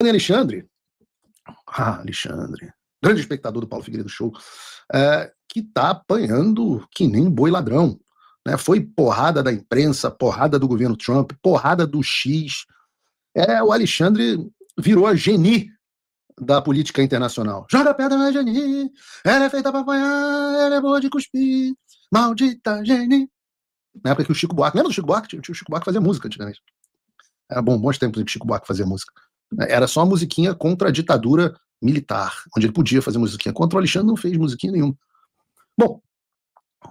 Alexandre, Alexandre, grande espectador do Paulo Figueiredo Show, que tá apanhando que nem boi ladrão, né? Foi porrada da imprensa, porrada do governo Trump, porrada do X. O Alexandre virou a Geni da política internacional. Joga pedra na Geni, ela é feita pra apanhar, ela é boa de cuspir, maldita Geni. Na época que o Chico Buarque, lembra do Chico Buarque? O Chico Buarque fazia música antigamente. Era bons tempos que o Chico Buarque fazia música. Era só uma musiquinha contra a ditadura militar, onde ele podia fazer musiquinha. Contra o Alexandre não fez musiquinha nenhuma. Bom,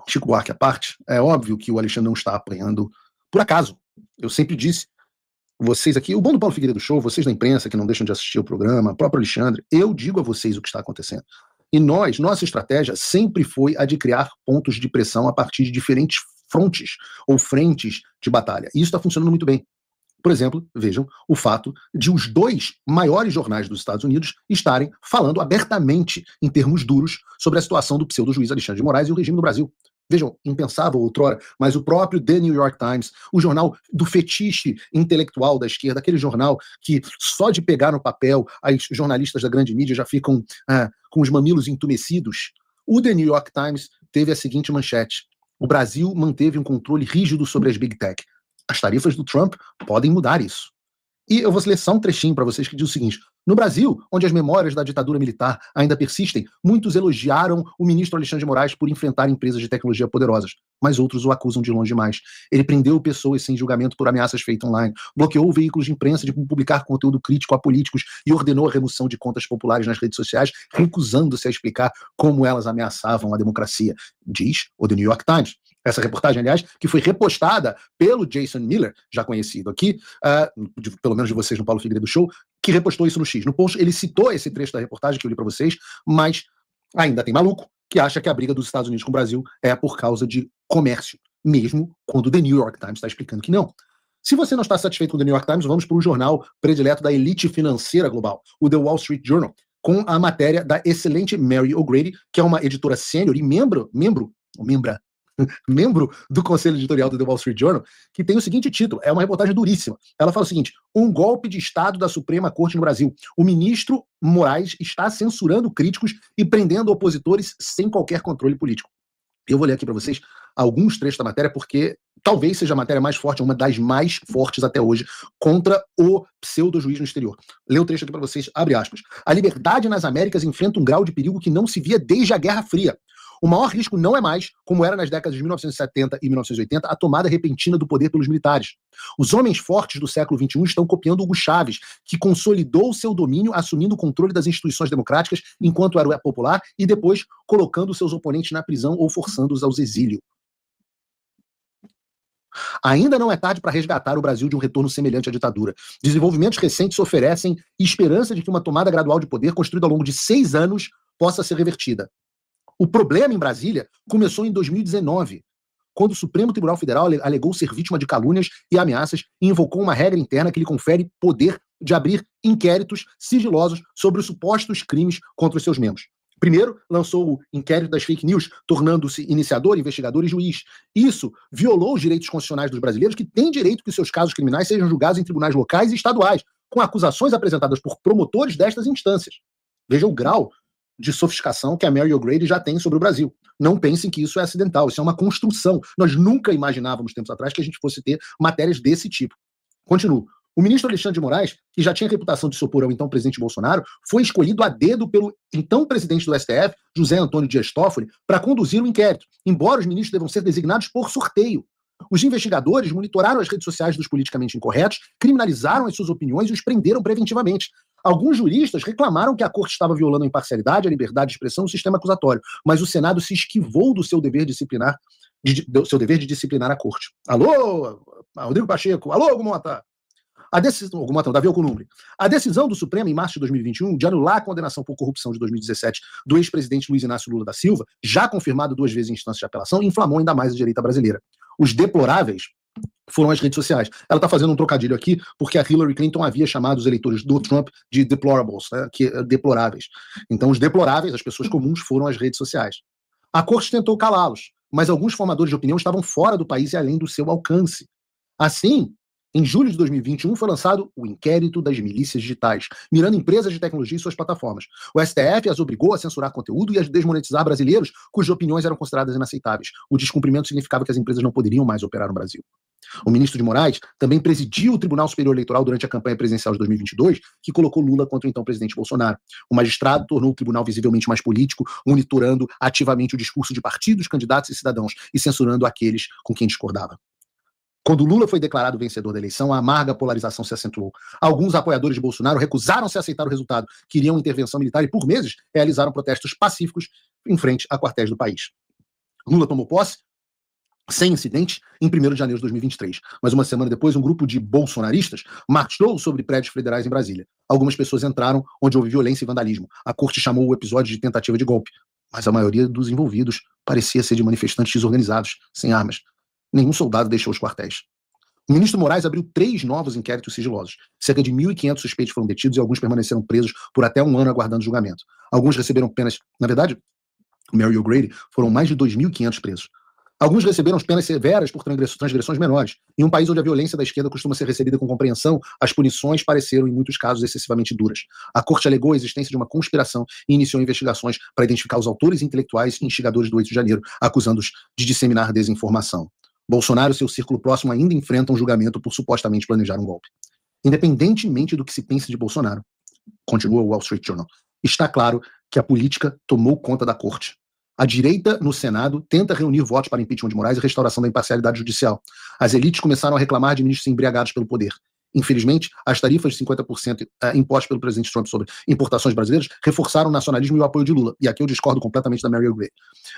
Chico Buarque à parte, é óbvio que o Alexandre não está apanhando por acaso. Eu sempre disse, vocês aqui, o bom do Paulo Figueiredo Show, vocês da imprensa que não deixam de assistir o programa, o próprio Alexandre, eu digo a vocês o que está acontecendo. E nossa estratégia sempre foi a de criar pontos de pressão a partir de diferentes frontes ou frentes de batalha. E isso está funcionando muito bem. Por exemplo, vejam o fato de os dois maiores jornais dos Estados Unidos estarem falando abertamente, em termos duros, sobre a situação do pseudo-juiz Alexandre de Moraes e o regime no Brasil. Vejam, impensável outrora, mas o próprio The New York Times, o jornal do fetiche intelectual da esquerda, aquele jornal que só de pegar no papel as jornalistas da grande mídia já ficam com os mamilos entumecidos, o The New York Times teve a seguinte manchete: o Brasil manteve um controle rígido sobre as Big Tech. As tarifas do Trump podem mudar isso. E eu vou ler só um trechinho para vocês que diz o seguinte: no Brasil, onde as memórias da ditadura militar ainda persistem, muitos elogiaram o ministro Alexandre de Moraes por enfrentar empresas de tecnologia poderosas, mas outros o acusam de longe demais. Ele prendeu pessoas sem julgamento por ameaças feitas online, bloqueou veículos de imprensa de publicar conteúdo crítico a políticos e ordenou a remoção de contas populares nas redes sociais, recusando-se a explicar como elas ameaçavam a democracia, diz o The New York Times. Essa reportagem, aliás, que foi repostada pelo Jason Miller, já conhecido aqui, pelo menos de vocês no Paulo Figueiredo Show, que repostou isso no X. No post, ele citou esse trecho da reportagem que eu li para vocês, mas ainda tem maluco que acha que a briga dos Estados Unidos com o Brasil é por causa de comércio, mesmo quando o The New York Times está explicando que não. Se você não está satisfeito com o The New York Times, vamos para o jornal predileto da elite financeira global, o The Wall Street Journal, com a matéria da excelente Mary O'Grady, que é uma editora sênior e membro do conselho editorial do The Wall Street Journal, que tem o seguinte título, é uma reportagem duríssima. Ela fala o seguinte: um golpe de Estado da Suprema Corte no Brasil. O ministro Moraes está censurando críticos e prendendo opositores sem qualquer controle político. Eu vou ler aqui para vocês alguns trechos da matéria, porque talvez seja a matéria mais forte, uma das mais fortes até hoje, contra o pseudo-juiz no exterior. Lê o trecho aqui para vocês, abre aspas. A liberdade nas Américas enfrenta um grau de perigo que não se via desde a Guerra Fria. O maior risco não é mais, como era nas décadas de 1970 e 1980, a tomada repentina do poder pelos militares. Os homens fortes do século XXI estão copiando Hugo Chávez, que consolidou seu domínio assumindo o controle das instituições democráticas enquanto era popular e depois colocando seus oponentes na prisão ou forçando-os ao exílio. Ainda não é tarde para resgatar o Brasil de um retorno semelhante à ditadura. Desenvolvimentos recentes oferecem esperança de que uma tomada gradual de poder construída ao longo de 6 anos possa ser revertida. O problema em Brasília começou em 2019, quando o Supremo Tribunal Federal alegou ser vítima de calúnias e ameaças e invocou uma regra interna que lhe confere poder de abrir inquéritos sigilosos sobre os supostos crimes contra os seus membros. Primeiro, lançou o inquérito das fake news, tornando-se iniciador, investigador e juiz. Isso violou os direitos constitucionais dos brasileiros, que têm direito que seus casos criminais sejam julgados em tribunais locais e estaduais, com acusações apresentadas por promotores destas instâncias. Veja o grau de sofisticação que a Mary O'Grady já tem sobre o Brasil. Não pensem que isso é acidental, isso é uma construção. Nós nunca imaginávamos, tempos atrás, que a gente fosse ter matérias desse tipo. Continuo. O ministro Alexandre de Moraes, que já tinha a reputação de se opor ao então presidente Bolsonaro, foi escolhido a dedo pelo então presidente do STF, José Antônio Dias Toffoli, para conduzir o inquérito, embora os ministros devam ser designados por sorteio. Os investigadores monitoraram as redes sociais dos politicamente incorretos, criminalizaram as suas opiniões e os prenderam preventivamente. Alguns juristas reclamaram que a corte estava violando a imparcialidade, a liberdade de expressão no sistema acusatório, mas o Senado se esquivou do seu dever de disciplinar a corte. Alô, Rodrigo Pacheco, alô, Gumota. Davi Alcolumbre. A decisão do Supremo, em março de 2021, de anular a condenação por corrupção de 2017 do ex-presidente Luiz Inácio Lula da Silva, já confirmado 2 vezes em instância de apelação, inflamou ainda mais a direita brasileira. Os deploráveis foram as redes sociais. Ela está fazendo um trocadilho aqui, porque a Hillary Clinton havia chamado os eleitores do Trump de deplorables, né, deploráveis. Então, os deploráveis, as pessoas comuns, foram as redes sociais. A corte tentou calá-los, mas alguns formadores de opinião estavam fora do país e além do seu alcance. Assim, Em julho de 2021 foi lançado o Inquérito das Milícias Digitais, mirando empresas de tecnologia e suas plataformas. O STF as obrigou a censurar conteúdo e a desmonetizar brasileiros cujas opiniões eram consideradas inaceitáveis. O descumprimento significava que as empresas não poderiam mais operar no Brasil. O ministro de Moraes também presidiu o Tribunal Superior Eleitoral durante a campanha presidencial de 2022, que colocou Lula contra o então presidente Bolsonaro. O magistrado tornou o tribunal visivelmente mais político, monitorando ativamente o discurso de partidos, candidatos e cidadãos e censurando aqueles com quem discordava. Quando Lula foi declarado vencedor da eleição, a amarga polarização se acentuou. Alguns apoiadores de Bolsonaro recusaram-se a aceitar o resultado, queriam intervenção militar e, por meses, realizaram protestos pacíficos em frente a quartéis do país. Lula tomou posse sem incidente em 1º de janeiro de 2023. Mas uma semana depois, um grupo de bolsonaristas marchou sobre prédios federais em Brasília. Algumas pessoas entraram onde houve violência e vandalismo. A corte chamou o episódio de tentativa de golpe. Mas a maioria dos envolvidos parecia ser de manifestantes desorganizados, sem armas. Nenhum soldado deixou os quartéis. O ministro Moraes abriu 3 novos inquéritos sigilosos. Cerca de 1.500 suspeitos foram detidos e alguns permaneceram presos por até 1 ano aguardando julgamento. Alguns receberam penas... Na verdade, Mary O'Grady, foram mais de 2.500 presos. Alguns receberam penas severas por transgressões menores. Em um país onde a violência da esquerda costuma ser recebida com compreensão, as punições pareceram, em muitos casos, excessivamente duras. A corte alegou a existência de uma conspiração e iniciou investigações para identificar os autores intelectuais e instigadores do 8 de janeiro, acusando-os de disseminar desinformação. Bolsonaro e seu círculo próximo ainda enfrentam julgamento por supostamente planejar um golpe. Independentemente do que se pense de Bolsonaro, continua o Wall Street Journal, está claro que a política tomou conta da corte. A direita, no Senado, tenta reunir votos para impeachment de Moraes e restauração da imparcialidade judicial. As elites começaram a reclamar de ministros embriagados pelo poder. Infelizmente, as tarifas de 50% impostas pelo presidente Trump sobre importações brasileiras reforçaram o nacionalismo e o apoio de Lula. E aqui eu discordo completamente da Mary O'Grady.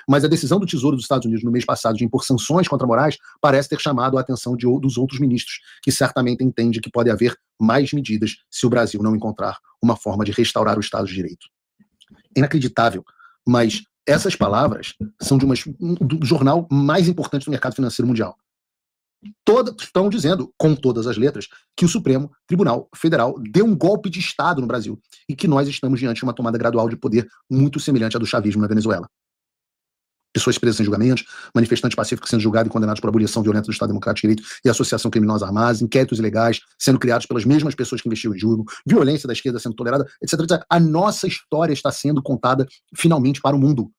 Mas a decisão do Tesouro dos Estados Unidos no mês passado de impor sanções contra Moraes parece ter chamado a atenção dos outros ministros, que certamente entendem que pode haver mais medidas se o Brasil não encontrar uma forma de restaurar o Estado de Direito. Inacreditável, mas essas palavras são do jornal mais importante do mercado financeiro mundial. Todas estão dizendo, com todas as letras, que o Supremo Tribunal Federal deu um golpe de Estado no Brasil e que nós estamos diante de uma tomada gradual de poder muito semelhante à do chavismo na Venezuela. Pessoas presas em julgamentos, manifestantes pacíficos sendo julgados e condenados por abolição violenta do Estado Democrático de Direito e associação criminosa armada, inquéritos ilegais sendo criados pelas mesmas pessoas que investigam e julgam, violência da esquerda sendo tolerada, etc, etc. A nossa história está sendo contada finalmente para o mundo.